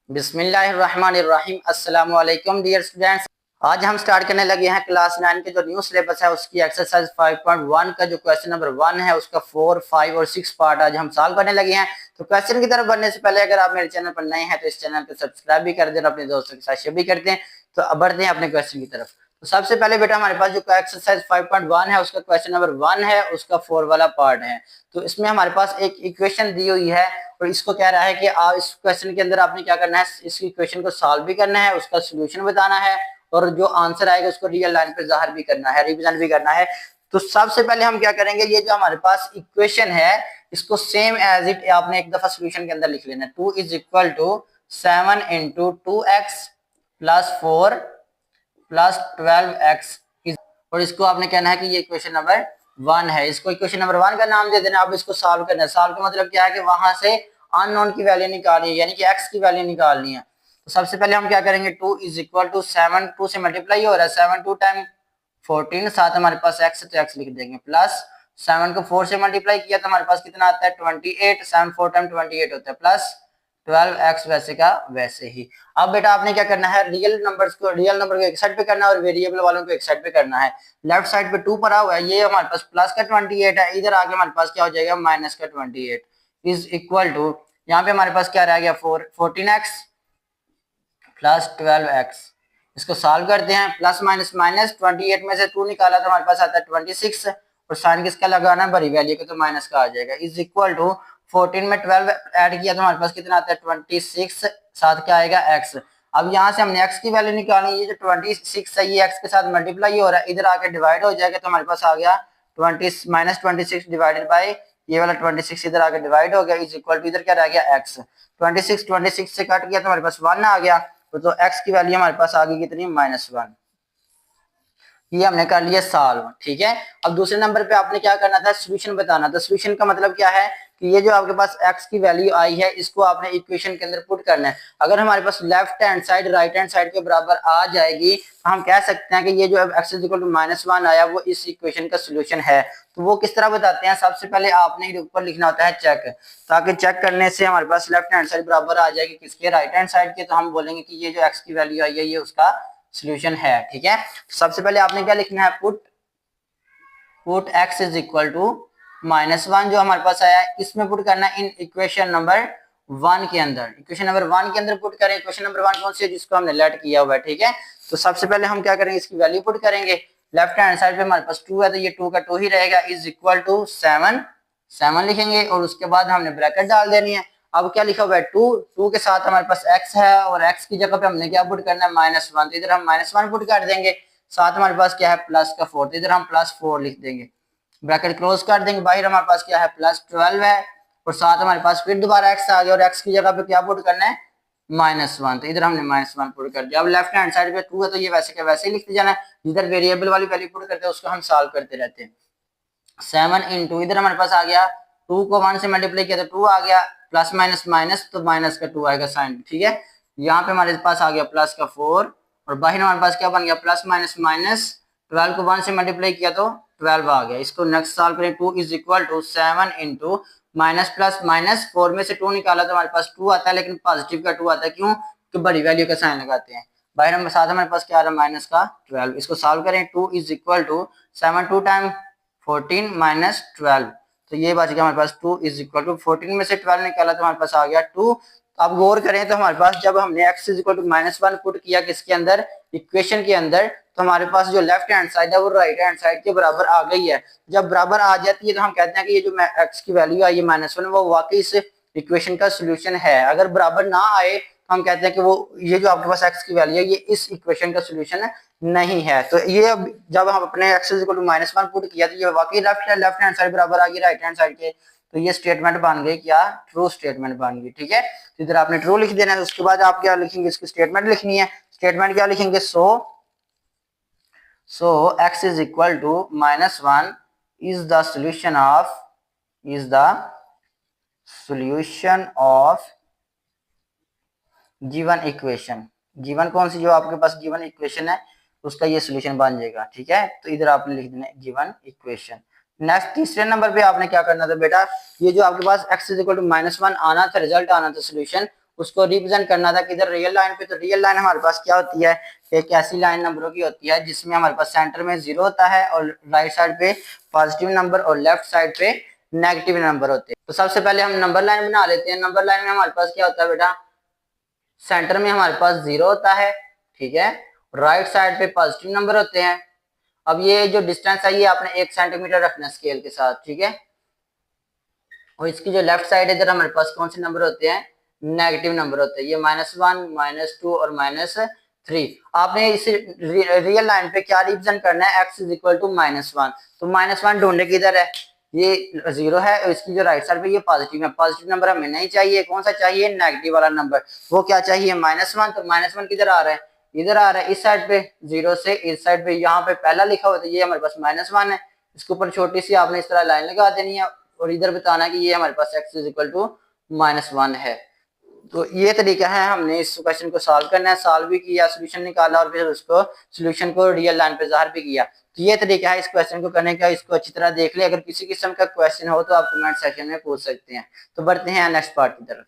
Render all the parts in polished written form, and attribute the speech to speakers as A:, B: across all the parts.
A: बिस्मिल्लाहिर्रहमानिर्रहीम। अस्सलाम वालेकुम डियर स्टूडेंट्स। आज हम स्टार्ट करने लगे हैं क्लास 9 के जो न्यू सिलेबस है उसकी एक्सरसाइज 5.1 का जो क्वेश्चन नंबर 1 है उसका 4, 5 और 6 पार्ट आज हम सॉल्व करने लगे हैं। तो क्वेश्चन की तरफ बढ़ने से पहले अगर आप मेरे चैनल पर नए हैं तो इस चैनल को सब्सक्राइब भी कर दें और अपने दोस्तों के साथ शेयर भी करते हैं। तो अब बढ़ते हैं अपने क्वेश्चन की तरफ। तो सबसे पहले बेटा हमारे पास जो एक्सरसाइज 5.1 है उसका क्वेश्चन नंबर 1 है, उसका 4 वाला पार्ट है। तो इसमें हमारे पास एक इक्वेशन दी हुई है और इसको कह रहा है कि आप इस क्वेश्चन के अंदर आपने क्या करना है, इस इक्वेशन को सॉल्व भी करना है, उसका सोल्यूशन बताना है और जो आंसर आएगा उसको रियल लाइन पे जाहिर भी करना है, रिप्रेजेंट भी करना है। तो सबसे पहले हम क्या करेंगे, ये जो हमारे पास इक्वेशन है इसको सेम एज इट आपने एक दफा सोल्यूशन के अंदर लिख लेना है। 2 is equal to 7 into 2x plus 4 plus 12x और इसको आपने कहना है कि ये इक्वेशन नंबर 1 है। इसको इक्वेशन नंबर 1 का नाम दे देना। अब इसको सॉल्व करना है। सॉल्व का मतलब क्या है कि वहां से अननोन की वैल्यू निकालनी है, यानी कि x की वैल्यू निकालनी है। तो सबसे पहले हम क्या करेंगे, 2 इज इक्वल टू 7, 2 से मल्टीप्लाई हो रहा है, 7 2 टाइम 14, साथ हमारे पास x तो x लिख देंगे, प्लस 7 को 4 से मल्टीप्लाई किया तो हमारे पास कितना आता है 28, 7 4 टाइम 28 होता है, प्लस 12x वैसे का वैसे ही। अब बेटा आपने क्या करना है, रियल नंबर को एक साइड पे करना है और वेरिएबल वालों को एक साइड पे करना है। लेफ्ट साइड पे 2 पड़ा हुआ है, ये हमारे पास प्लस का 28 है, इधर आगे हमारे पास क्या हो जाएगा माइनस का 28 इज इक्वल टू, यहाँ पे हमारे पास क्या रह गया 14x प्लस 12x। इसको सॉल्व करते हैं, प्लस माइनस माइनस, 28 में से 2 निकाला तो हमारे पास आता है 26 और साइन किसका लगाना है, बड़ी वैल्यू का, तो माइनस का आ जाएगा, इज इक्वल टू 14 में 12 ऐड किया तो हमारे पास कितना आता है 26, साथ क्या आएगा x। अब यहाँ से हमने x की वैल्यू निकालनी है, ये जो 26 है ये x के साथ मल्टीप्लाई हो रहा है, इधर आके डिवाइड हो जाएगा तो हमारे पास आ गया 20 माइनस 26 डिवाइडेड बाई ये वाला 26 इधर आके डिवाइड हो गया, इज इक्वल टू इधर क्या रह गया x। 26 से कट किया तो हमारे पास 1 आ गया, तो x की वैल्यू हमारे पास आ गई कितनी -1। ये हमने कर लिया सॉल्व, ठीक है। अब दूसरे नंबर पे आपने क्या करना था, सॉल्यूशन बताना था। सॉल्यूशन का मतलब क्या है कि ये जो आपके पास x की वैल्यू आई है इसको आपने इक्वेशन के अंदर पुट करना है। अगर हमारे पास left hand side right hand side के बराबर आ जाएगी तो हम कह सकते हैं कि ये जो x इज इक्वल टू -1 आया वो इस इक्वेशन का सॉल्यूशन है। तो वो किस तरह बताते हैं, सबसे पहले आपने ऊपर लिखना होता है चेक, ताकि चेक करने से हमारे पास लेफ्ट हैंड साइड बराबर आ जाएगी किसके, राइट हैंड साइड के, तो हम बोलेंगे कि ये जो x की वैल्यू आई है ये उसका सॉल्यूशन है, ठीक है। सबसे पहले आपने क्या लिखना है, put x is equal to -1 जो हमारे पास आया है इसमें पुट करना है इन इक्वेशन नंबर 1 के अंदर। इक्वेशन नंबर 1 के अंदर पुट करें। इक्वेशन नंबर 1 कौन सी है, जिसको हमने लेट किया हुआ है, ठीक है। तो सबसे पहले हम क्या करेंगे, इसकी वैल्यू पुट करेंगे। लेफ्ट हैंड साइड पे हमारे पास 2 है तो ये 2 का 2 ही रहेगा, इज इक्वल टू 7 लिखेंगे और उसके बाद हमने ब्रैकेट डाल देनी है। अब क्या लिखा हुआ है 2 के साथ हमारे पास x है और x की जगह पे हमने क्या पुट करना है -1, तो इधर हम -1 पुट कर देंगे। साथ हमारे पास क्या है प्लस का 4, तो इधर हम +4 लिख देंगे, ब्रैकेट क्लोज कर देंगे। बाहर हमारे पास क्या है +12 है और साथ हमारे पास फिर दोबारा x आ गया और x की जगह पे क्या पुट करना है -1, तो इधर हमने -1 पुट कर दिया। अब लेफ्ट हैंड साइड पे 2 है तो ये वैसे के वैसे ही लिखते जाना है, जिधर वेरिएबल वाली वैल्यू पुट करते हैं उसको हम सॉल्व करते रहते हैं। 7 इंटू इधर हमारे पास आ गया 2 को 1 से मल्टीप्लाई किया तो 2 आ गया, प्लस माइनस माइनस तो माइनस का 2 आएगा साइन, ठीक है। यहाँ पे हमारे पास आ गया प्लस का 4 और बाहर हमारे पास क्या बन गया प्लस माइनस माइनस, 12 को 1 से मल्टीप्लाई किया तो 12 आ गया। इसको नेक्स्ट सॉल्व करें, 2 is equal to 7 into minus plus minus, 4 में से 2 निकाला तो हमारे पास 2 आता है, लेकिन पॉजिटिव का 2 आता है, क्यों कि बड़ी वैल्यू का साइन लगाते हैं। बाहर हम साथ हमारे पास क्या आ रहा है माइनस का 12। इसको सॉल्व करें, 2 is equal to 7 2 time 14 minus 12, तो ये बच गया हमारे पास 2 इज इक्वल टू 14 में से 12 निकाला तो हमारे पास आ गया 2। अब गौर करें तो हमारे पास जब हमने x is equal to -1 put किया किसके अंदर, इक्वेशन के अंदर, तो हमारे पास जो लेफ्ट हैंड साइड है वो राइट हैंड साइड के बराबर आ गई है। जब बराबर आ जाती है तो हम कहते हैं कि ये जो x की वैल्यू आई है -1 वो वाकई इस इक्वेशन का सोल्यूशन है। अगर बराबर ना आए तो हम कहते हैं कि वो ये जो आपके पास x की वैल्यू है ये इस इक्वेशन का सोल्यूशन नहीं है। तो ये जब हम अपने x is equal to -1 put किया तो ये वाकई लेफ्ट हैंड साइड बराबर आ गई राइट हैंड साइड के, तो ये स्टेटमेंट बन गई क्या, ट्रू स्टेटमेंट बन गई, ठीक है। तो इधर आपने ट्रू लिख देना है। उसके बाद आप क्या लिखेंगे, इसकी स्टेटमेंट लिखनी है। स्टेटमेंट क्या लिखेंगे, so x is equal to -1 is the solution of given equation. Given कौन सी, जो आपके पास गिवन इक्वेशन है उसका ये सॉल्यूशन बन जाएगा, ठीक है। तो इधर आपने लिख देना गिवन इक्वेशन। नेक्स्ट तीसरे नंबर पे आपने क्या करना था बेटा, ये जो आपके पास x इज इक्वल टू -1 आना था, रिजल्ट आना था सॉल्यूशन, उसको रिप्रेजेंट करना था किधर, रियल लाइन पे। तो रियल लाइन हमारे पास क्या होती है, एक ऐसी लाइन नंबरों की होती है जिसमें हमारे पास सेंटर में 0 होता है और राइट साइड पे पॉजिटिव नंबर और लेफ्ट साइड पे नेगेटिव नंबर होते हैं। तो सबसे पहले हम नंबर लाइन बना लेते हैं। नंबर लाइन में हमारे पास क्या होता है बेटा, सेंटर में हमारे पास 0 होता है, ठीक है, राइट साइड पे पॉजिटिव नंबर होते हैं। अब ये जो डिस्टेंस है ये आपने 1 सेंटीमीटर रखना है स्केल के साथ, ठीक है। और इसकी जो लेफ्ट साइड है इधर हमारे पास कौन से नंबर होते हैं, नेगेटिव नंबर होते हैं। ये -1, -2 और -3। आपने इस रियल लाइन पे क्या रिप्रेजेंट करना है, x इज इक्वल टू -1। तो -1 ढूंढने किधर है, ये 0 है और इसकी जो राइट साइड पे ये पॉजिटिव है। पॉजिटिव नंबर हमें नहीं चाहिए, कौन सा चाहिए, नेगेटिव वाला नंबर। वो क्या चाहिए, -1। तो -1 किधर आ रहा है, इधर आ रहा है इस साइड पे, 0 से इस साइड पे। यहाँ पे पहला लिखा हुआ था, ये हमारे पास -1 है। इसके ऊपर छोटी सी आपने इस तरह लाइन लगा देनी है और इधर बताना कि ये हमारे पास x इज इक्वल टू -1 है। तो ये तरीका है, हमने इस क्वेश्चन को सॉल्व करना है। सॉल्व भी किया, सोल्यूशन निकाला और फिर उसको सोल्यूशन को रियल लाइन पे ज़ाहिर भी किया। तो ये तरीका है इस क्वेश्चन को करने का। इसको अच्छी तरह देख ले। अगर किसी किस्म का क्वेश्चन हो तो आप कमेंट सेक्शन में पूछ सकते हैं। तो बढ़ते हैं नेक्स्ट पार्ट की तरफ।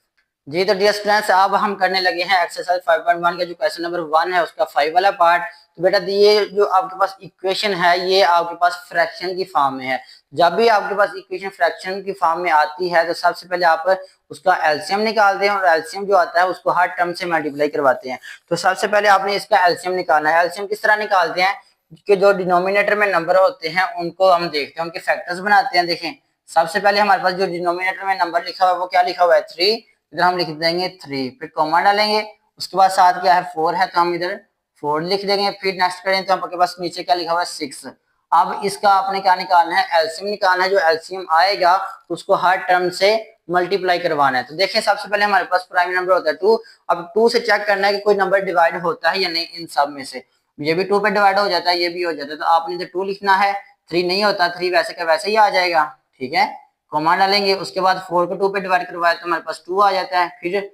A: जी तो डियर स्टूडेंट्स, अब हम करने लगे हैं एक्सरसाइज 5.1 का जो क्वेश्चन नंबर 1 है उसका 5 वाला पार्ट। तो बेटा ये जो आपके पास इक्वेशन है ये आपके पास फ्रैक्शन की फॉर्म में है। जब भी आपके पास इक्वेशन फ्रैक्शन की फॉर्म में आती है तो सबसे पहले आप उसका एलसीएम निकालते हैं और एलसीएम जो आता है उसको हर टर्म से मल्टीप्लाई करवाते हैं। तो सबसे पहले आपने इसका एलसीएम निकालना है। एलसीएम किस तरह निकालते हैं कि जो डिनोमिनेटर में नंबर होते हैं उनको हम देखते हैं, उनके फैक्टर्स बनाते हैं। देखें सबसे पहले हमारे पास जो डिनोमिनेटर में नंबर लिखा हुआ है वो क्या लिखा हुआ है, 3। इधर हम लिख देंगे 3, फिर कॉमा डालेंगे। उसके बाद साथ क्या है, 4 है तो हम इधर 4 लिख देंगे। फिर नेक्स्ट करें तो आपके पास नीचे क्या लिखा हुआ है, 6। अब इसका आपने क्या निकालना है, एलसीएम निकालना है। जो एलसीएम आएगा उसको हर टर्म से मल्टीप्लाई करवाना है। तो देखें सबसे पहले हमारे पास प्राइम नंबर होता है 2। अब 2 से चेक करना है कि कोई नंबर डिवाइड होता है या नहीं इन सब में से। ये भी 2 पे डिवाइड हो जाता है, ये भी हो जाता है। तो आपने इधर 2 लिखना है, 3 नहीं होता, 3 वैसे का वैसे ही आ जाएगा, ठीक है। कॉमा डालेंगे। उसके बाद 4 को 2 पे डिवाइड करवाए तो हमारे पास 2 आ जाता है। फिर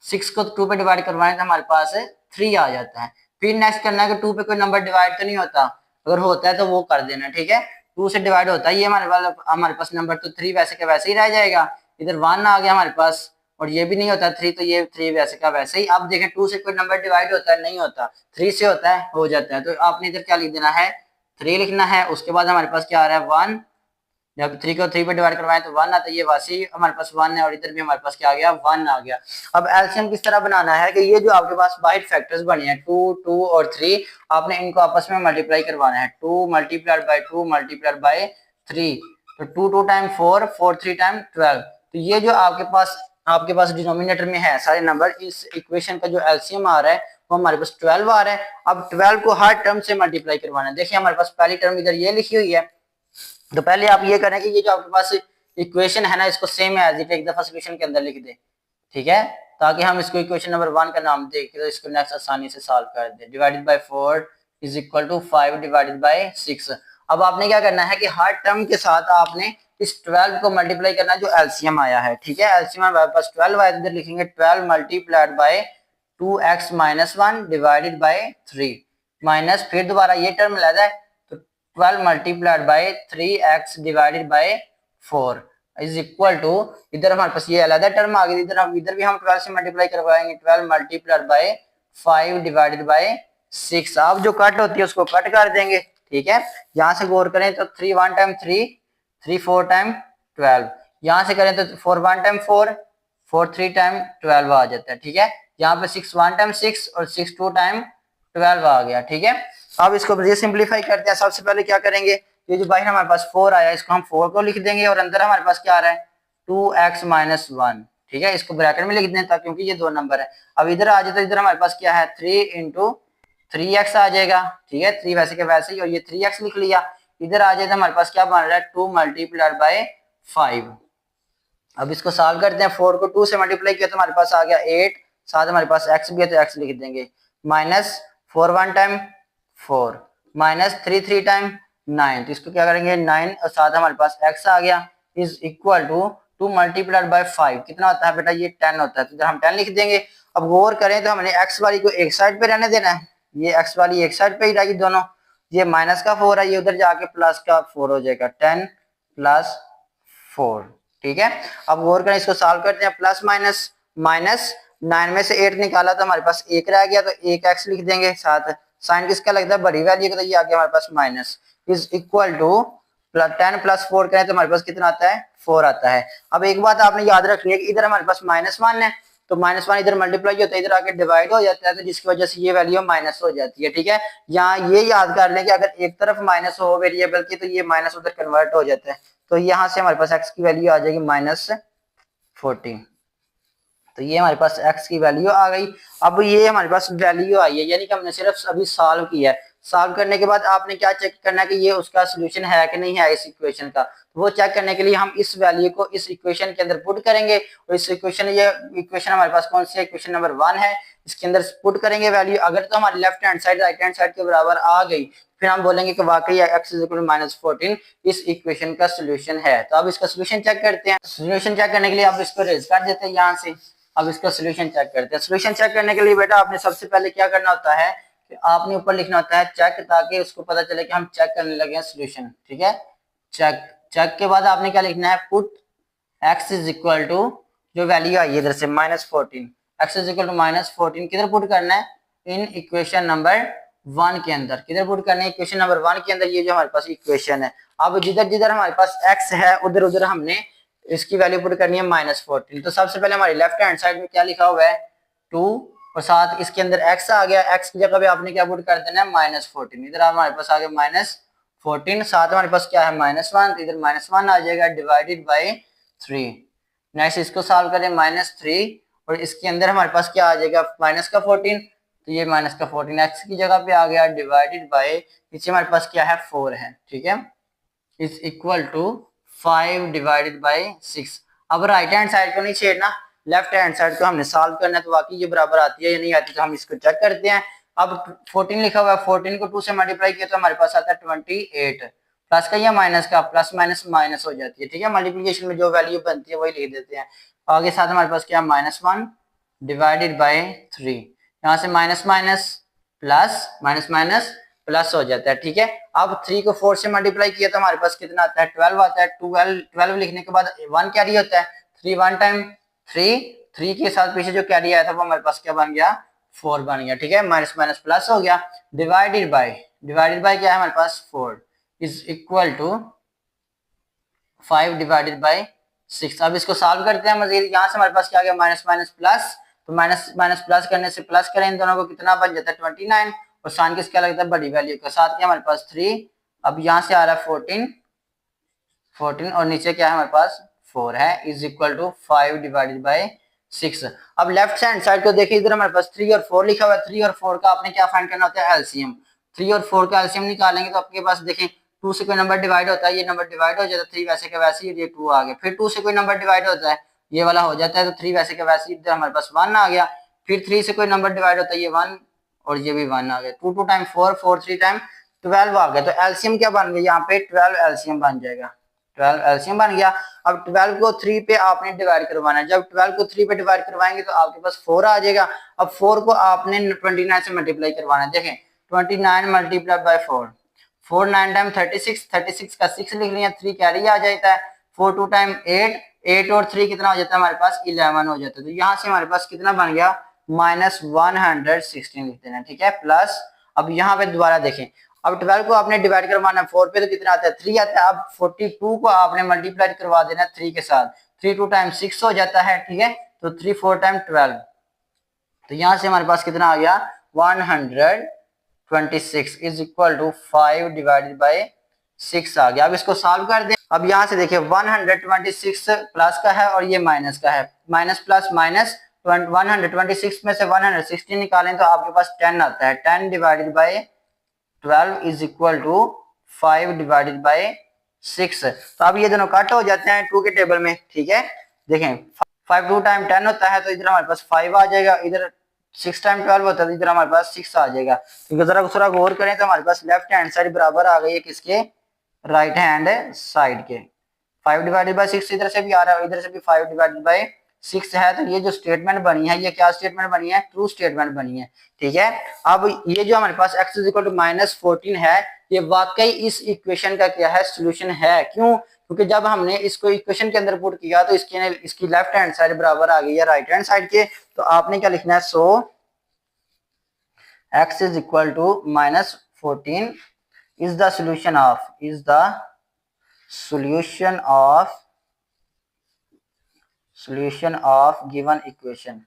A: 6 को 2 पे डिवाइड करवाए तो हमारे पास 3 आ जाता है। फिर नेक्स्ट करना है कि 2 पे कोई नंबर डिवाइड तो नहीं होता, अगर होता है तो वो कर देना, ठीक है। 2 से डिवाइड होता है ये हमारे पास नंबर, तो 3 वैसे का वैसे ही रह जाएगा। इधर 1 आ गया हमारे पास और ये भी नहीं होता 3, तो ये 3 वैसे का वैसे ही। अब देखें 2 से कोई नंबर डिवाइड होता है, नहीं होता, 3 से होता है, हो जाता है। तो आपने इधर क्या लिख देना है, 3 लिखना है। उसके बाद हमारे पास क्या आ रहा है, 1। जब 3 को 3 पे डिवाइड करवाएं तो 1 आता है, ये वैसे ही हमारे पास 1 है और इधर भी हमारे पास क्या आ गया, 1 आ गया। अब एलसीएम किस तरह बनाना है कि ये जो आपके पास बाहर फैक्टर्स बने हैं 2, 2 और 3, आपने इनको आपस में मल्टीप्लाई करवाना है। 2 मल्टीप्लाइड बाय 2 मल्टीप्लाइड बाय 3, तो 2 2 टाइम 4, 4 3 टाइम 12। तो ये जो आपके पास डिनोमिनेटर में है सारे नंबर, इस इक्वेशन का जो एलसीएम आ रहा है वो हमारे पास 12 आ रहा है। अब 12 को हर टर्म से मल्टीप्लाई करवाना है। देखिए हमारे पास पहली टर्म इधर ये लिखी हुई है, तो पहले आप ये करें कि ये जो आपके पास इक्वेशन है ना इसको सेम एज इट एक दफा सॉल्यूशन के अंदर लिख दे, ठीक है, ताकि हम इसको इक्वेशन नंबर 1 का नाम दे के तो इसको नेक्स्ट आसानी से सॉल्व कर दे। Divided by 4 is equal to 5 divided by 6। अब आपने क्या करना है कि हर टर्म के साथ आपने इस 12 को मल्टीप्लाई करना है जो एलसीएम आया है, ठीक है। एलसीएम हमारे पास 12 आया, इधर लिखेंगे 12 multiplied by 2x - 1 divided by 3 minus, फिर दोबारा ये टर्म लेना है तो 12 multiplied by 3x divided by 4 is equal to, इधर हमारे पास ये अलग टर्म आ गई, इधर भी हम 12 से मल्टीप्लाई करवाएंगे, 12 मल्टीप्लाइड बाय 5 डिवाइडेड बाय 6। अब जो कट होती है उसको कट कर देंगे, ठीक है। यहाँ से गौर करें तो 3 1 टाइम 3, 3 4 टाइम 12। यहाँ से करें तो 4 1 टाइम 4, 4 3 टाइम 12 आ जाता है, ठीक है। यहाँ पे 6 1 टाइम 6 और 6 2 टाइम 12 आ गया, ठीक है। अब इसको सिंप्लीफाई करते हैं। सबसे पहले क्या करेंगे, ये जो बाहर हमारे पास 4 आया इसको हम 4 को लिख देंगे और अंदर हमारे पास क्या आ रहा है 2x - 1, ठीक है। इसको ब्रैकेट में लिख दें क्योंकि ये 2 नंबर है। अब इधर आ जाए तो इधर हमारे पास क्या है 3 × 3x आ जाएगा, ठीक है। 3 वैसे के वैसे ही और ये 3x लिख लिया। इधर आ जाए तो हमारे पास क्या बन रहा है 2 मल्टीप्लाइड बाय 5। अब इसको सॉल्व करते हैं। 4 को 2 से मल्टीप्लाई किया तो हमारे पास आ गया 8, साथ हमारे पास x भी है तो x लिख देंगे, माइनस 4 1 टाइम 4 माइनस 3 3 टाइम 9, तो इसको क्या करेंगे 9 और साथ हमारे पास x आ गया is equal to 2 multiplied by 5 कितना होता है बेटा, ये 10 होता है, तो इधर हम 10 लिख देंगे। अब गौर करें तो हमने x वाली को एक साइड पे रहने देना है, ये x वाली एक साइड पे ही रहेगी दोनों। ये माइनस का 4 है, ये उधर जाके प्लस का 4 हो जाएगा, 10 + 4, ठीक है। अब गौर करें इसको सॉल्व करते हैं। प्लस माइनस माइनस 9 में से 8 निकाला तो हमारे पास 1 रह गया, तो 1x लिख देंगे साथ। साइन किसका लगता है, बड़ी वैल्यू का, तो ये आ गया हमारे पास माइनस, इज इक्वल टू 10 + 4 करें तो हमारे पास कितना आता है, 4 आता है। अब एक बात आपने याद रखनी है कि इधर हमारे पास -1 है, तो -1 इधर मल्टीप्लाई होता है, इधर आके डिवाइड हो जाता है, तो जिसकी वजह से ये वैल्यू माइनस हो जाती है। ठीक है, यहाँ ये याद कर लें कि अगर एक तरफ माइनस हो वेरिएबल की तो ये माइनस उधर कन्वर्ट हो जाता है, तो यहाँ से हमारे पास x की वैल्यू आ जाएगी -14। तो ये हमारे पास x की वैल्यू आ गई। अब ये हमारे पास वैल्यू आई है, यानी कि हमने सिर्फ अभी सॉल्व किया है। सॉल्व करने के बाद आपने क्या चेक करना है कि ये उसका सोल्यूशन है कि नहीं है इस इक्वेशन का। तो वो चेक करने के लिए हम इस वैल्यू को इस इक्वेशन के अंदर पुट करेंगे, और इस इक्वेशन, ये इक्वेशन हमारे पास कौन सी है, इक्वेशन नंबर 1 है, इसके अंदर पुट करेंगे वैल्यू। अगर तो हमारी left hand side right hand side के बराबर आ गई, फिर हम बोलेंगे कि वाकई x = -14 इस इक्वेशन का सोल्यूशन है। तो अब इसका सोल्यूशन चेक करते हैं। सोल्यूशन चेक करने के लिए आप इसको रेज कर देते हैं यहाँ से। अब इसका सोल्यूशन चेक करते हैं। सोल्यूशन चेक करने के लिए बेटा आपने सबसे पहले क्या करना होता है कि आपने ऊपर लिखना होता है चेक, ताकि उसको पता चले कि हम चेक करने लगे हैं सोल्यूशन। ठीक है, चेक। चेक के बाद आपने क्या लिखना है, पुट x = जो वैल्यू आई है इधर से -14, x = -14 किधर पुट करना है, इन इक्वेशन नंबर 1 के अंदर। किधर पुट करना है, इक्वेशन नंबर 1 के अंदर, ये जो हमारे पास इक्वेशन है। अब जिधर जिधर हमारे पास x है उधर उधर हमने इसकी वैल्यू पुट करनी है -14। तो सबसे पहले हमारी लेफ्ट हैंड साइड में क्या लिखा हुआ है, 2, और साथ इसके अंदर x आ गया। x की जगह पे आपने क्या पुट कर देना है, -14। इधर हमारे पास आ गया -14, साथ हमारे पास क्या है, -1, तो इधर -1 आ जाएगा, डिवाइडेड बाई 3। नेक्स्ट इसको सॉल्व करें, -3, और इसके अंदर हमारे पास क्या आ जाएगा, माइनस का 14, तो ये -14 x की जगह पे आ गया, डिवाइडेड बाई, नीचे हमारे पास क्या है, 4 है। ठीक है, is equal to 5 divided by 6। अब राइट हैंड साइड को नहीं छेड़ना, लेफ्ट हैंड साइड को हमने सॉल्व करना है, तो वाकई ये बराबर आती है या नहीं आती, तो हम इसको चेक करते हैं। अब 14 लिखा हुआ है, 14 को 2 से मल्टीप्लाई किया तो हमारे पास आता है 28, प्लस का या माइनस का, प्लस माइनस माइनस हो जाती है। ठीक है, मल्टीप्लिकेशन में जो वैल्यू बनती है वही लिख देते हैं। आगे साथ हमारे पास क्या, -1 डिवाइडेड बाई 3, यहाँ से minus minus plus, minus minus plus हो जाता है। ठीक है, अब 3 को 4 से मल्टीप्लाई किया तो हमारे पास कितना आता है, 12 आता है। 12 लिखने के बाद 1 कैरी होता है, 3 1 टाइम 3 के साथ पीछे जो कैरी आया था वो हमारे पास क्या बन गया, 4 बन गया। ठीक है, माइनस माइनस प्लस हो गया, डिवाइडेड बाय क्या है हमारे पास, 4 is equal to 5 divided by 6। अब इसको सॉल्व करते हैं मजीद। यहाँ से हमारे पास क्या आ गया, माइनस माइनस प्लस, तो माइनस माइनस प्लस करने से प्लस करें इन दोनों को, कितना बन जाता है, 29, और साइन किसका लगता है, बड़ी वैल्यू का, साथ क्या हमारे पास 3। अब यहाँ से आ रहा है 14 और नीचे क्या है हमारे पास 4 है, is equal to 5 divided by 6। अब लेफ्ट हैंड साइड को देखिए, इधर हमारे पास 3 और 4 लिखा हुआ है। 3 और 4 का आपने क्या फाइंड करना होता है, एलसीएम। 3 और 4 का एलसीएम निकालेंगे तो आपके पास देखें 2 से कोई नंबर डिवाइड होता है, ये नंबर डिवाइड हो जाता है, 3 वैसे का वैसे, ये 2 आ गया। फिर 2 से कोई नंबर डिवाइड होता है, ये वाला हो जाता है, तो 3 वैसे का वैसे, इधर हमारे पास 1 आ गया। फिर 3 से कोई नंबर डिवाइड होता है, ये 1 और ये भी 1 आ गया। 2 2 टाइम 4, 4 3 टाइम 12 आ गया। तो एलसीएम क्या बन गया, यहाँ पे 12 एलसीएम बन जाएगा, 12 एलसीएम बन गया। अब 12 को 3 पे आपने डिवाइड करवाना है। जब 12 को 3 पे डिवाइड करवाएंगे तो आपके पास 4 आ जाएगा। अब 4 को आपने 29 से मल्टीप्लाई करवाना है। देखें 29 मल्टीप्लाई बाय 4, 4 9 टाइम 36, 36 का 6 लिख लिया, 3 कैरी आ जाता है, 4 2 टाइम 8, 8 और 3 कितना हो जाता है हमारे पास, 11 हो जाता है। तो यहाँ से हमारे पास कितना बन गया, -116 लिख देना। ठीक है, प्लस अब यहाँ पे दोबारा देखें, अब 12 को आपने डिवाइड करवाना 4 पे, तो कितना आता है, 3 आता है। अब 42 को आपने मल्टीप्लाई करवा देना 3 के साथ, 3 2 टाइम 6 हो जाता है। ठीक है, तो 3 4 टाइम 12, तो यहाँ से हमारे पास कितना आ गया, 126 is equal to 5 divided by 6 आ गया। अब इसको सॉल्व कर दें। अब यहाँ से देखिए 126 प्लस का है और ये माइनस का है, माइनस प्लस माइनस, 126 में से 116 निकालें तो आपके पास 10 आता है। 10 divided by 12 is equal to 5 divided by 6। तो अब ये दोनों कट हो जाते हैं 2 के टेबल में। ठीक है, देखें 5 2 टाइम 10 होता है, तो इधर हमारे पास 5 आ जाएगा, इधर 6 टाइम 12 होता है, तो इधर हमारे पास 6 आ जाएगा। क्योंकि जरा थोड़ा गौर करें तो हमारे पास लेफ्ट हैंड साइड बराबर आ गई है किसके, राइट हैंड साइड के। 5 डिवाइडेड बाई 6 इधर से भी आ रहा है, इधर से भी 5 डिवाइडेड बाई 6 है। तो ये जो स्टेटमेंट बनी है, ये क्या स्टेटमेंट बनी है, ट्रू स्टेटमेंट बनी है। ठीक है, अब ये जो हमारे पास x = -14 है, ये वाकई इस इक्वेशन का क्या है, सोल्यूशन है। क्यों, क्योंकि जब हमने इसको इक्वेशन के अंदर पुट किया तो इसकी लेफ्ट हैंड साइड बराबर आ गई है राइट हैंड साइड के। तो आपने क्या लिखना है, so x is equal to -14 is the solution of given equation।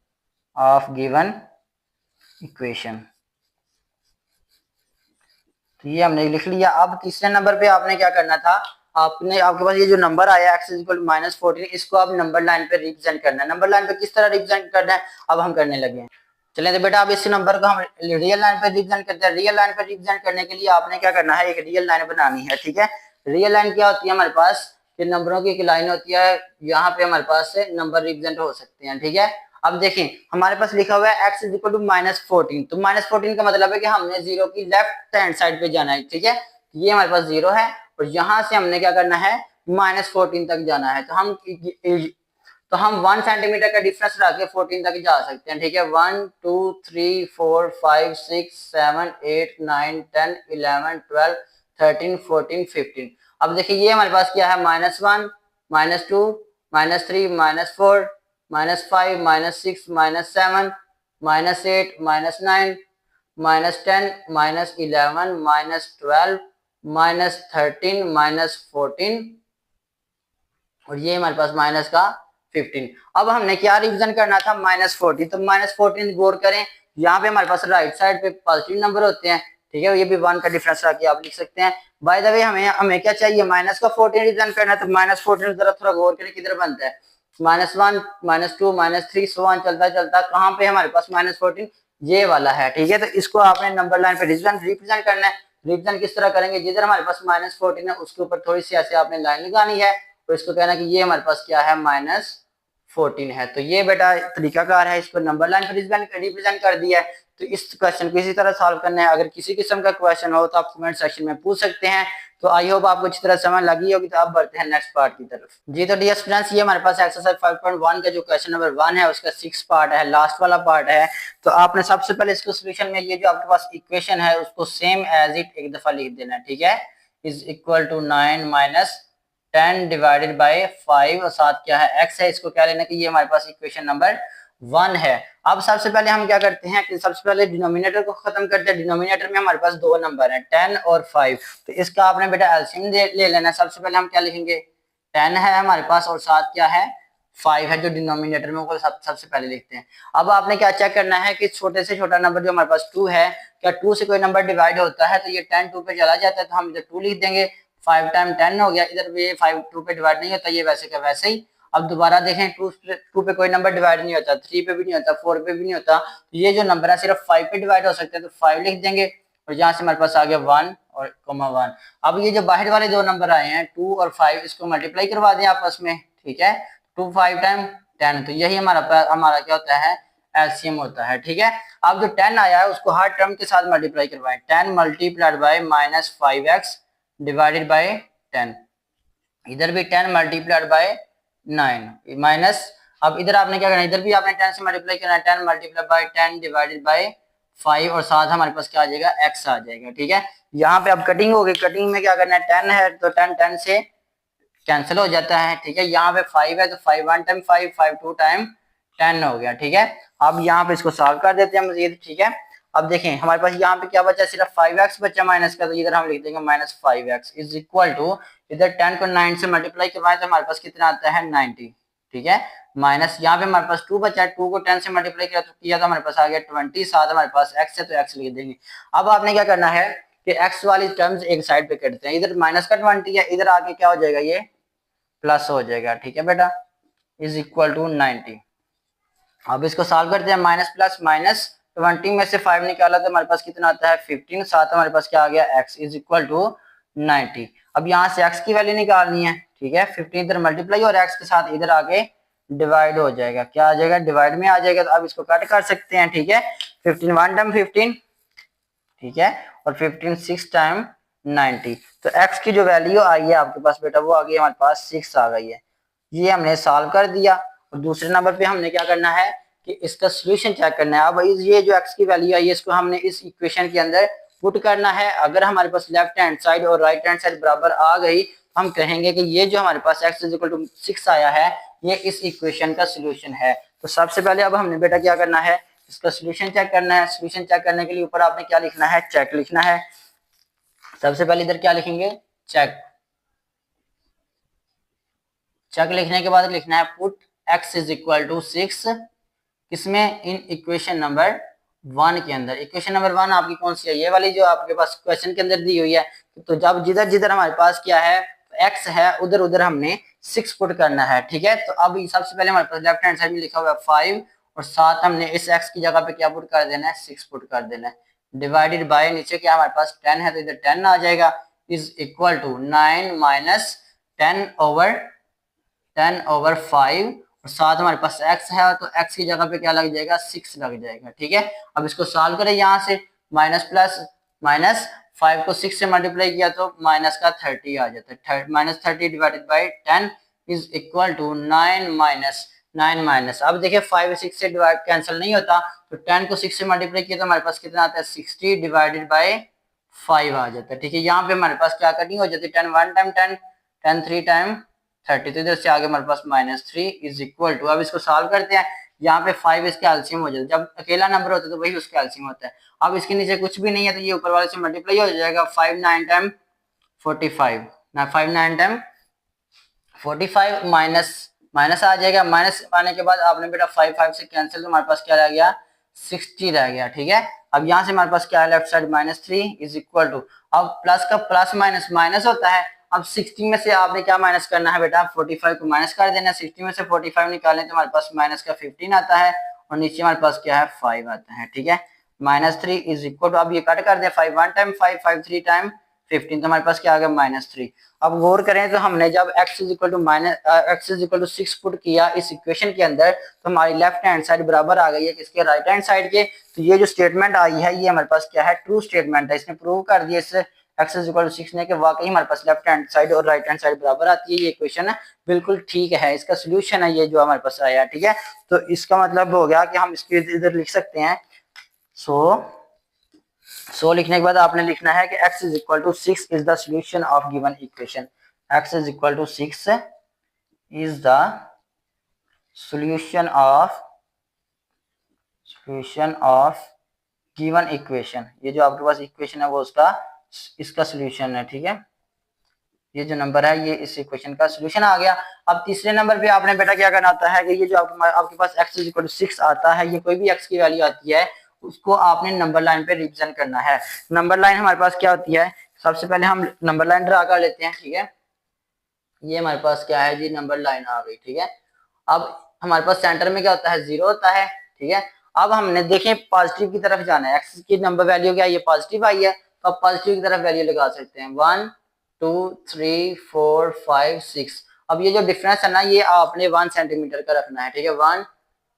A: तो ये हमने लिख लिया। अब तीसरे नंबर पे आपने क्या करना था, आपके पास ये जो नंबर आया x इज इक्वल -14, इसको आप नंबर लाइन पे रिप्रेजेंट करना है। नंबर लाइन पे किस तरह रिप्रेजेंट करना है अब हम करने लगे हैं। चलें तो बेटा अब इस नंबर को हम रियल लाइन पे रिप्रेजेंट करते हैं। रियल लाइन पे रिप्रेजेंट करने के लिए आपने क्या करना है, एक रियल लाइन बनानी है, ठीक है। रियल लाइन क्या होती है हमारे पास, कि नंबरों की एक लाइन होती है, यहाँ पे हमारे पास से नंबर रिप्रेजेंट हो सकते हैं, ठीक है। अब देखें हमारे पास लिखा हुआ है x इज इक्वल टू -14, तो -14 का मतलब है कि हमने जीरो की लेफ्ट हैंड साइड पे जाना है, ठीक है। ये हमारे पास जीरो है और यहाँ से हमने क्या करना है, -14 तक जाना है। तो हम 1 सेंटीमीटर का डिफरेंस रख के 14 तक जा सकते हैं, ठीक है। 1 2 3 4 5 6 7 8 9 10 11 12 13 14 15। अब देखिए ये हमारे पास क्या है, -1 -2 -3 -4 -5 -6 -7 -8 -9 -10 -11 -12 -13 -14 और ये हमारे पास माइनस का 15। अब हमने क्या रिवीजन करना था, -14। तो -14 गौर करें, यहाँ पे हमारे पास राइट साइड पे पॉजिटिव नंबर होते हैं, ठीक है। ये भी 1 का डिफरेंस रख के आप लिख सकते हैं। बाय द वे हमें क्या चाहिए, माइनस का 14 रिवीजन करना है। तो -14 जरा थोड़ा गौर करें किधर बनता है, -1 -2 -3 सो ऑन चलता चलता कहाँ पे हमारे पास -14, ये वाला है, ठीक है। तो इसको आपने नंबर लाइन पे रिप्रेजेंट करना है। रिप्रेजेंट किस तरह करेंगे, जिधर हमारे पास -14 है उसके ऊपर थोड़ी सी ऐसे आपने लाइन लगानी है तो इसको कहना कि ये हमारे पास क्या है, -14 है। तो ये बेटा तरीकाकार है, इसको नंबर लाइन पर रिप्रेजेंट कर दिया है। तो इस क्वेश्चन को इसी तरह सॉल्व करना है। अगर किसी किस्म का क्वेश्चन हो तो आप कमेंट सेक्शन में पूछ सकते हैं। तो आई होप आपको अच्छी तरह समझ लगी होगी। तो अब बढ़ते हैं नेक्स्ट पार्ट की तरफ। जी तो डियर स्टूडेंट्स, ये हमारे पास एक्सरसाइज 5.1 का जो क्वेश्चन नंबर 1 है उसका 6 पार्ट है, लास्ट वाला पार्ट है। तो आपने सबसे पहले इसको सोल्यूशन में ये जो आपके पास इक्वेशन है उसको सेम एज इट एक दफा लिख देना है, ठीक है। Is equal to 9 - 10 divided by 5 और साथ क्या है, x है। इसको क्या लेना कि ये हमारे पास इक्वेशन नंबर 1 है। अब सबसे पहले हम क्या करते हैं कि सबसे पहले डिनोमिनेटर को खत्म करते हैं। डिनोमिनेटर में हमारे पास 2 नंबर हैं, 10 और 5। तो इसका आपने बेटा एलसीएम ले लेना है। सबसे पहले हम क्या लिखेंगे, 10 है हमारे पास और साथ क्या है, 5 है जो डिनोमिनेटर में, वो सबसे पहले लिखते हैं। अब आपने क्या चेक करना है कि छोटे से छोटा नंबर जो हमारे पास 2 है, क्या 2 से कोई नंबर डिवाइड होता है। तो ये 10 2 पे चला जाता है तो हम इधर 2 लिख देंगे। 5 टाइम 10 हो गया, इधर भी 5 2 पे डिवाइड नहीं होता, ये वैसे का वैसे ही। अब दोबारा देखें, 2 पे कोई नंबर डिवाइड नहीं होता, 3 पे भी नहीं होता, 4 पे भी नहीं होता। तो ये जो नंबर है सिर्फ 5 पे डिवाइड हो सकते हैं, तो 5 लिख देंगे और यहाँ से हमारे पास आ गया 1 और 1। अब ये जो बाहर वाले 2 नंबर आए हैं 2 और 5, इसको मल्टीप्लाई करवा दें आपस में, ठीक है। 2 5 टाइम 10, तो यही हमारा क्या होता है, एलसीएम होता है, ठीक है। अब जो 10 आया है उसको हर टर्म के साथ मल्टीप्लाई करवाएं। 10 multiplied by -5x divided by 10। इधर भी 10 मल्टीप्लाइड बाय 9 माइनस, अब इधर आपने क्या करना है, इधर भी आपने 10 से मल्टीप्लाई करना है। 10 मल्टीप्लाइड बाय 10 डिवाइडेड बाय 5 और साथ हमारे पास क्या आ जाएगा, x आ जाएगा, ठीक है। यहाँ पे अब कटिंग हो गई, कटिंग में क्या करना है, 10 है तो 10 से कैंसिल हो जाता है, ठीक है। यहाँ पे 5 है तो 5 1 टाइम 5 5 2 टाइम 10 हो गया, ठीक है। अब यहाँ पे इसको सॉल्व कर देते हैं मजीद, ठीक है। अब देखें हमारे पास यहाँ पे क्या बचा, सिर्फ 5x बचा माइनस का। तो इधर हम लिख देंगे -5x इज इक्वल टू, इधर 10 को 9 से मल्टीप्लाई करवाएं तो हमारे पास कितना आता है, 90, ठीक है। माइनस यहाँ पे हमारे पास 2 बचा है, 2 को 10 से मल्टीप्लाई किया तो हमारे पास आ गया 20, साथ हमारे पास x है तो x लिख देंगे। अब आपने क्या करना है कि x वाली टर्म्स एक साइड पे करते हैं। इधर माइनस का 20 है, इधर आके क्या हो जाएगा, ये प्लस हो जाएगा, ठीक है बेटा। Is equal to 90। अब इसको सॉल्व करते हैं, माइनस प्लस -20 में से 5 निकाला तो हमारे पास कितना आता है, 15, साथ हमारे पास क्या आ गया, x इज इक्वल टू 90। अब यहाँ से x की वैल्यू निकालनी है, ठीक है। 15 इधर मल्टीप्लाई और x के साथ इधर आगे डिवाइड हो जाएगा, क्या आ जाएगा, डिवाइड में आ जाएगा। तो अब इसको कट कर सकते हैं, ठीक है। 15 1 टाइम 15, ठीक है, और 15 6 टाइम 90। तो x की जो वैल्यू आई है आपके पास बेटा वो आ गई हमारे पास 6 आ गई है। ये हमने सॉल्व कर दिया। और दूसरे नंबर पे हमने क्या करना है कि इसका सॉल्यूशन चेक करना है। अब ये जो x की वैल्यू आई है इसको हमने इस इक्वेशन के अंदर पुट करना है। अगर हमारे पास लेफ्ट हैंड साइड और राइट हैंड साइड बराबर आ गई तो हम कहेंगे कि ये जो हमारे पास x इज इक्वल टू 6 आया है ये इस इक्वेशन का सोल्यूशन है। तो सबसे पहले अब हमने बेटा क्या करना है, इसका सोल्यूशन चेक करना है। सोल्यूशन चेक करने के लिए ऊपर आपने क्या लिखना है, चेक लिखना है। सबसे पहले इधर क्या लिखेंगे, चेक। चेक लिखने के बाद लिखना है put x is equal to 6 किसमें, इन इक्वेशन नंबर 1 के अंदर। इक्वेशन नंबर 1 आपकी कौन सी है, ये वाली जो आपके पास क्वेश्चन के अंदर दी हुई है। तो जब जिधर जिधर हमारे पास क्या है x है उधर उधर हमने 6 पुट करना है, ठीक है। तो अब सबसे पहले हमारे पास लेफ्ट हैंड साइड में लिखा हुआ है 5 और साथ हमने इस x की जगह पे क्या पुट कर देना है, 6 पुट कर देना है। डिवाइडेड बाय नीचे क्या हमारे पास 10 है तो इधर 10 आ जाएगा, इज इक्वल टू 9 माइनस 10/5 और साथ हमारे पास x है तो x की जगह पे क्या लग जाएगा, 6 लग जाएगा, ठीक है। अब इसको सॉल्व करें, यहाँ से माइनस प्लस माइनस 5 को 6 से मल्टीप्लाई किया तो माइनस का 30 आ जाता है। Minus 30 divided by 10 is equal to 9 minus अब देखिए 5 6 से डिवाइड कैंसिल नहीं होता तो 10 को 6 से मल्टीप्लाई किया तो हमारे पास कितना आता है, 60 डिवाइडेड बाई 5 आ जाता है, ठीक है। यहाँ पे हमारे पास क्या कटिंग हो जाती है, 10 1 टाइम 10 10 3 टाइम 30, तो इधर से आगे हमारे पास -3 इज इक्वल टू, अब इसको सॉल्व करते हैं। यहाँ पे 5 इसके एलसीएम हो जाता है, जब अकेला नंबर होता है तो वही उसका एलसीएम होता है। अब इसके नीचे कुछ भी नहीं है तो ये ऊपर वाले से मल्टीप्लाई हो जाएगा, 5 9 टाइम 45 ना 5 9 टाइम 45 माइनस आ जाएगा। माइनस आने के बाद आपने बेटा 5 से कैंसिल तो हमारे पास क्या रह गया, 60 रह गया, ठीक है। अब यहाँ से हमारे पास क्या है, left side -3 is equal to, अब प्लस का प्लस माइनस माइनस होता है। अब 60 में से आपने क्या माइनस करना है बेटा, 45 को माइनस कर देना। 60 में से 45 निकालें तो हमारे पास माइनस का 15 आता है और नीचे हमारे पास क्या है 5 आता है, ठीक है। -3 इज इक्वल टू, अब ये कट कर दे, 5 1 टाइम 5 5 3 टाइम 15 तो हमारे पास क्या आ गया -3। अब गौर करें तो हमने जब x is equal to 6 put किया इस इक्वेशन के अंदर तो हमारी लेफ्ट हैंड साइड बराबर आ गई है किसके, राइट हैंड साइड के। तो ये जो स्टेटमेंट आई है ये हमारे पास क्या है, ट्रू स्टेटमेंट है। इसने प्रूव कर दिया इससे x इज इक्वल टू 6 ने कि वाकई हमारे पास लेफ्ट हैंड साइड और राइट हैंड साइड बराबर आती है। ये इक्वेशन बिल्कुल ठीक है, इसका सोल्यूशन है ये जो हमारे पास आया, ठीक है। तो इसका मतलब हो गया कि हम इसके इधर लिख सकते हैं सो लिखने के बाद आपने लिखना है कि x is equal to 6 is the solution of given equation. x is equal to 6 is the solution of given equation. ये जो आपके पास इक्वेशन है वो इसका सोल्यूशन है, ठीक है। ये जो नंबर है ये इस इक्वेशन का सोल्यूशन आ गया। अब तीसरे नंबर पे आपने बेटा क्या करना होता है कि ये जो आपके पास x इज इक्वल टू 6 आता है, ये कोई भी x की वैल्यू आती है उसको आपने नंबर लाइन पे रिप्रेजेंट करना है। नंबर लाइन हमारे पास क्या होती है, सबसे पहले हम नंबर लाइन ड्रा कर लेते हैं, ठीक है। ये हमारे पास क्या है जी, नंबर लाइन आ गई, ठीक है। अब हमारे पास सेंटर में क्या होता है, 0 होता है, ठीक है। अब हमने देखें पॉजिटिव की तरफ जाना है, x की नंबर वैल्यू क्या है, ये पॉजिटिव आई है तो आप पॉजिटिव की तरफ वैल्यू लगा सकते हैं, 1 2 3 4 5 6। अब ये जो डिफरेंस है ना ये आपने 1 सेंटीमीटर का रखना है, ठीक है। 1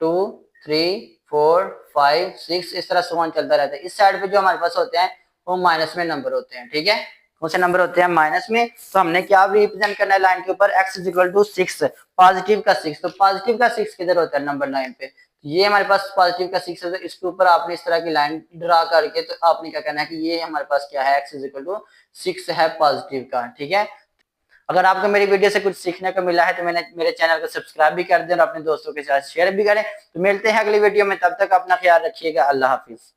A: 2 3 4 5 6 इस तरह से चलता रहता है। इस साइड पे जो हमारे पास होते हैं वो माइनस में नंबर होते हैं, ठीक है। कौन से नंबर होते हैं, माइनस में। तो हमने क्या रिप्रेजेंट करना है लाइन के ऊपर, x is equal to 6 positive का 6। तो पॉजिटिव का 6 किधर होता है, नंबर लाइन पे। ये हमारे पास पॉजिटिव का 6 है तो इसके ऊपर आपने इस तरह की लाइन ड्रा करके तो आपने क्या करना है कि ये हमारे पास क्या है, x इज इक्वल टू 6 है पॉजिटिव का, ठीक है। अगर आपको मेरी वीडियो से कुछ सीखने को मिला है तो मेरे चैनल को सब्सक्राइब भी कर दें और अपने दोस्तों के साथ शेयर भी करें। तो मिलते हैं अगली वीडियो में, तब तक अपना ख्याल रखिएगा, अल्लाह हाफिज।